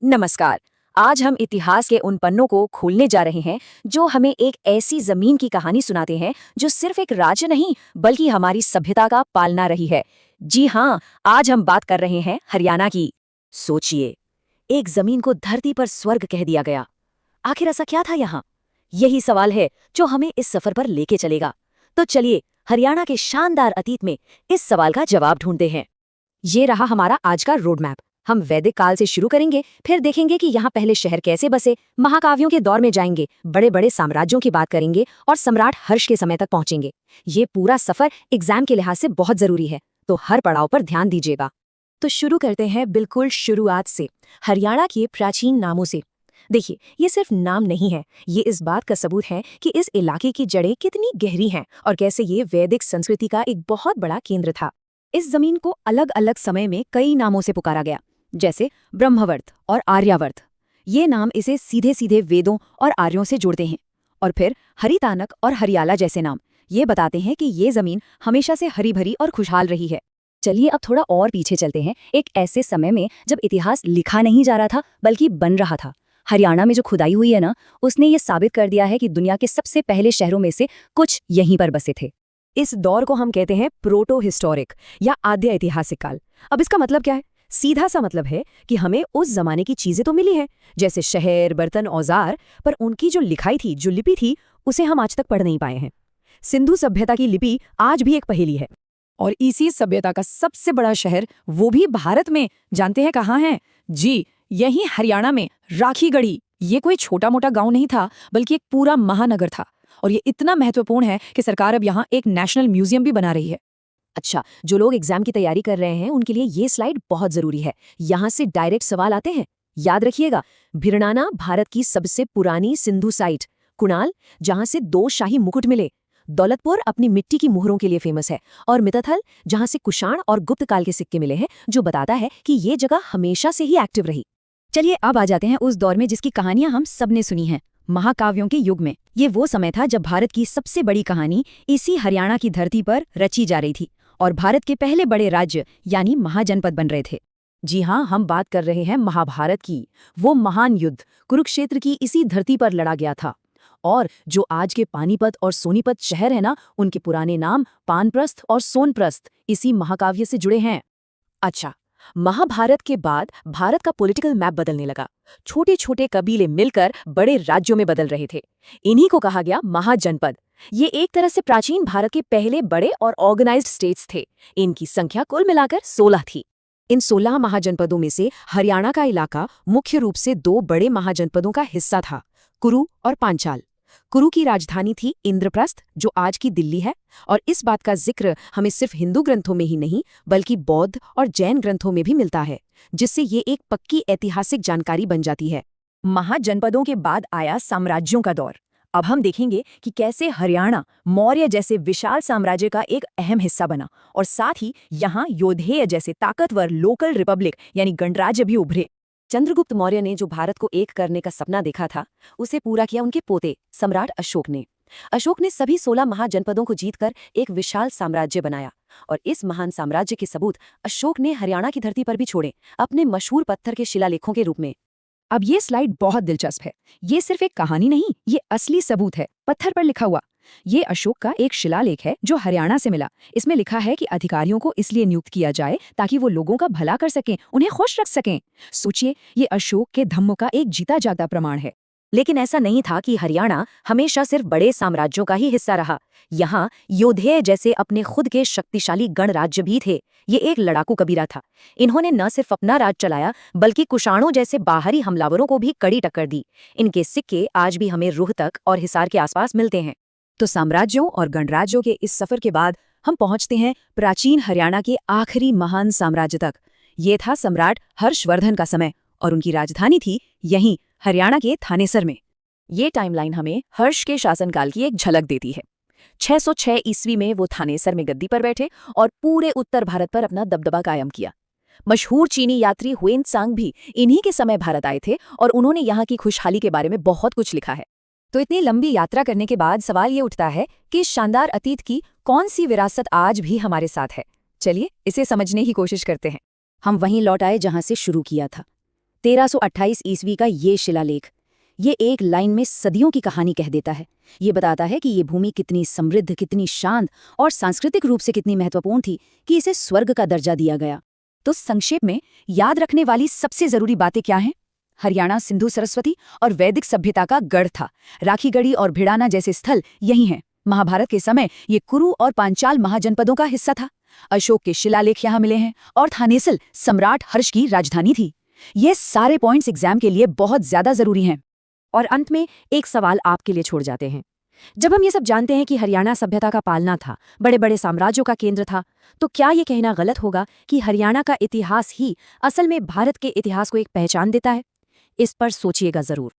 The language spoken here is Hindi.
नमस्कार। आज हम इतिहास के उन पन्नों को खोलने जा रहे हैं जो हमें एक ऐसी जमीन की कहानी सुनाते हैं जो सिर्फ एक राज्य नहीं बल्कि हमारी सभ्यता का पालना रही है। जी हाँ, आज हम बात कर रहे हैं हरियाणा की। सोचिए, एक जमीन को धरती पर स्वर्ग कह दिया गया। आखिर ऐसा क्या था यहाँ? यही सवाल है जो हमें इस सफर पर लेके चलेगा। तो चलिए, हरियाणा के शानदार अतीत में इस सवाल का जवाब ढूंढते हैं। ये रहा हमारा आज का रोड मैप। हम वैदिक काल से शुरू करेंगे, फिर देखेंगे कि यहाँ पहले शहर कैसे बसे, महाकाव्यों के दौर में जाएंगे, बड़े बड़े साम्राज्यों की बात करेंगे और सम्राट हर्ष के समय तक पहुंचेंगे। ये पूरा सफर एग्जाम के लिहाज से बहुत जरूरी है, तो हर पड़ाव पर ध्यान दीजिएगा। तो शुरू करते हैं बिल्कुल शुरुआत से, हरियाणा के प्राचीन नामों से। देखिए, ये सिर्फ नाम नहीं है, ये इस बात का सबूत है कि इस इलाके की जड़ें कितनी गहरी हैं और कैसे ये वैदिक संस्कृति का एक बहुत बड़ा केंद्र था। इस जमीन को अलग अलग समय में कई नामों से पुकारा गया, जैसे ब्रह्मवर्त और आर्यावर्त। ये नाम इसे सीधे सीधे वेदों और आर्यों से जोड़ते हैं। और फिर हरितानक और हरियाला जैसे नाम ये बताते हैं कि ये जमीन हमेशा से हरी भरी और खुशहाल रही है। चलिए अब थोड़ा और पीछे चलते हैं, एक ऐसे समय में जब इतिहास लिखा नहीं जा रहा था बल्कि बन रहा था। हरियाणा में जो खुदाई हुई है ना, उसने ये साबित कर दिया है कि दुनिया के सबसे पहले शहरों में से कुछ यहीं पर बसे थे। इस दौर को हम कहते हैं प्रोटो हिस्टोरिक या आद्य ऐतिहासिक काल। अब इसका मतलब क्या है? सीधा सा मतलब है कि हमें उस जमाने की चीजें तो मिली हैं, जैसे शहर, बर्तन, औजार, पर उनकी जो लिखाई थी, जो लिपि थी, उसे हम आज तक पढ़ नहीं पाए हैं। सिंधु सभ्यता की लिपि आज भी एक पहेली है। और इसी सभ्यता का सबसे बड़ा शहर, वो भी भारत में, जानते हैं कहाँ है? जी, यही हरियाणा में राखीगढ़ी। ये कोई छोटा मोटा गांव नहीं था, बल्कि एक पूरा महानगर था। और ये इतना महत्वपूर्ण है कि सरकार अब यहाँ एक नेशनल म्यूजियम भी बना रही है। अच्छा, जो लोग एग्जाम की तैयारी कर रहे हैं उनके लिए ये स्लाइड बहुत जरूरी है। यहाँ से डायरेक्ट सवाल आते हैं, याद रखिएगा। भिरनाना भारत की सबसे पुरानी सिंधु साइट, कुणाल जहाँ से 2 शाही मुकुट मिले, दौलतपुर अपनी मिट्टी की मुहरों के लिए फेमस है, और मितथल जहाँ से कुषाण और गुप्त काल के सिक्के मिले हैं, जो बताता है कि ये जगह हमेशा से ही एक्टिव रही। चलिए अब आ जाते हैं उस दौर में जिसकी कहानियां हम सबने सुनी हैं, महाकाव्यों के युग में। ये वो समय था जब भारत की सबसे बड़ी कहानी इसी हरियाणा की धरती पर रची जा रही थी और भारत के पहले बड़े राज्य यानी महाजनपद बन रहे थे। जी हाँ, हम बात कर रहे हैं महाभारत की। वो महान युद्ध कुरुक्षेत्र की इसी धरती पर लड़ा गया था। और जो आज के पानीपत और सोनीपत शहर है ना, उनके पुराने नाम पानप्रस्थ और सोनप्रस्थ इसी महाकाव्य से जुड़े हैं। अच्छा, महाभारत के बाद भारत का पॉलिटिकल मैप बदलने लगा। छोटे छोटे कबीले मिलकर बड़े राज्यों में बदल रहे थे। इन्हीं को कहा गया महाजनपद। ये एक तरह से प्राचीन भारत के पहले बड़े और ऑर्गेनाइज्ड स्टेट्स थे। इनकी संख्या कुल मिलाकर 16 थी। इन 16 महाजनपदों में से हरियाणा का इलाका मुख्य रूप से 2 बड़े महाजनपदों का हिस्सा था, कुरु और पांचाल। कुरु की राजधानी थी इंद्रप्रस्थ, जो आज की दिल्ली है। और इस बात का जिक्र हमें सिर्फ हिंदू ग्रंथों में ही नहीं बल्कि बौद्ध और जैन ग्रंथों में भी मिलता है, जिससे ये एक पक्की ऐतिहासिक जानकारी बन जाती है। महाजनपदों के बाद आया साम्राज्यों का दौर। अब हम देखेंगे कि कैसे हरियाणा मौर्य जैसे विशाल साम्राज्य का एक अहम हिस्सा बना और साथ ही यहाँ योधेय जैसे ताकतवर लोकल रिपब्लिक यानी गणराज्य भी उभरे। चंद्रगुप्त मौर्य ने जो भारत को एक करने का सपना देखा था, उसे पूरा किया उनके पोते सम्राट अशोक ने। अशोक ने सभी 16 महाजनपदों को जीतकर एक विशाल साम्राज्य बनाया। और इस महान साम्राज्य के सबूत अशोक ने हरियाणा की धरती पर भी छोड़े, अपने मशहूर पत्थर के शिलालेखों के रूप में। अब ये स्लाइड बहुत दिलचस्प है। ये सिर्फ एक कहानी नहीं, ये असली सबूत है, पत्थर पर लिखा हुआ। ये अशोक का एक शिलालेख है जो हरियाणा से मिला। इसमें लिखा है कि अधिकारियों को इसलिए नियुक्त किया जाए ताकि वो लोगों का भला कर सकें, उन्हें खुश रख सकें। सोचिए, ये अशोक के धम्म का एक जीता जागता प्रमाण है। लेकिन ऐसा नहीं था कि हरियाणा हमेशा सिर्फ बड़े साम्राज्यों का ही हिस्सा रहा। यहाँ योधेय जैसे अपने खुद के शक्तिशाली गणराज्य भी थे। ये एक लड़ाकू कबीला था। इन्होंने न सिर्फ अपना राज चलाया बल्कि कुषाणों जैसे बाहरी हमलावरों को भी कड़ी टक्कर दी। इनके सिक्के आज भी हमें रोहतक और हिसार के आसपास मिलते हैं। तो साम्राज्यों और गणराज्यों के इस सफर के बाद हम पहुंचते हैं प्राचीन हरियाणा के आखिरी महान साम्राज्य तक। ये था सम्राट हर्षवर्धन का समय और उनकी राजधानी थी यहीं हरियाणा के थानेसर में। ये टाइमलाइन हमें हर्ष के शासनकाल की एक झलक देती है। 606 ईस्वी में वो थानेसर में गद्दी पर बैठे और पूरे उत्तर भारत पर अपना दबदबा कायम किया। मशहूर चीनी यात्री हुएनसांग भी इन्हीं के समय भारत आए थे और उन्होंने यहाँ की खुशहाली के बारे में बहुत कुछ लिखा है। तो इतनी लंबी यात्रा करने के बाद सवाल ये उठता है कि इस शानदार अतीत की कौन सी विरासत आज भी हमारे साथ है। चलिए इसे समझने की कोशिश करते हैं। हम वहीं लौट आए जहां से शुरू किया था। 1328 ईस्वी का ये शिलालेख, ये एक लाइन में सदियों की कहानी कह देता है। ये बताता है कि ये भूमि कितनी समृद्ध, कितनी शांत और सांस्कृतिक रूप से कितनी महत्वपूर्ण थी कि इसे स्वर्ग का दर्जा दिया गया। तो संक्षेप में याद रखने वाली सबसे जरूरी बातें क्या हैं? हरियाणा सिंधु सरस्वती और वैदिक सभ्यता का गढ़ था। राखीगढ़ी और भिड़ाना जैसे स्थल यही हैं। महाभारत के समय ये कुरु और पांचाल महाजनपदों का हिस्सा था। अशोक के शिलालेख यहाँ मिले हैं और थानेसर सम्राट हर्ष की राजधानी थी। ये सारे पॉइंट्स एग्जाम के लिए बहुत ज्यादा जरूरी हैं। और अंत में एक सवाल आपके लिए छोड़ जाते हैं। जब हम ये सब जानते हैं कि हरियाणा सभ्यता का पालना था, बड़े बड़े साम्राज्यों का केंद्र था, तो क्या ये कहना गलत होगा कि हरियाणा का इतिहास ही असल में भारत के इतिहास को एक पहचान देता है? इस पर सोचिएगा जरूर।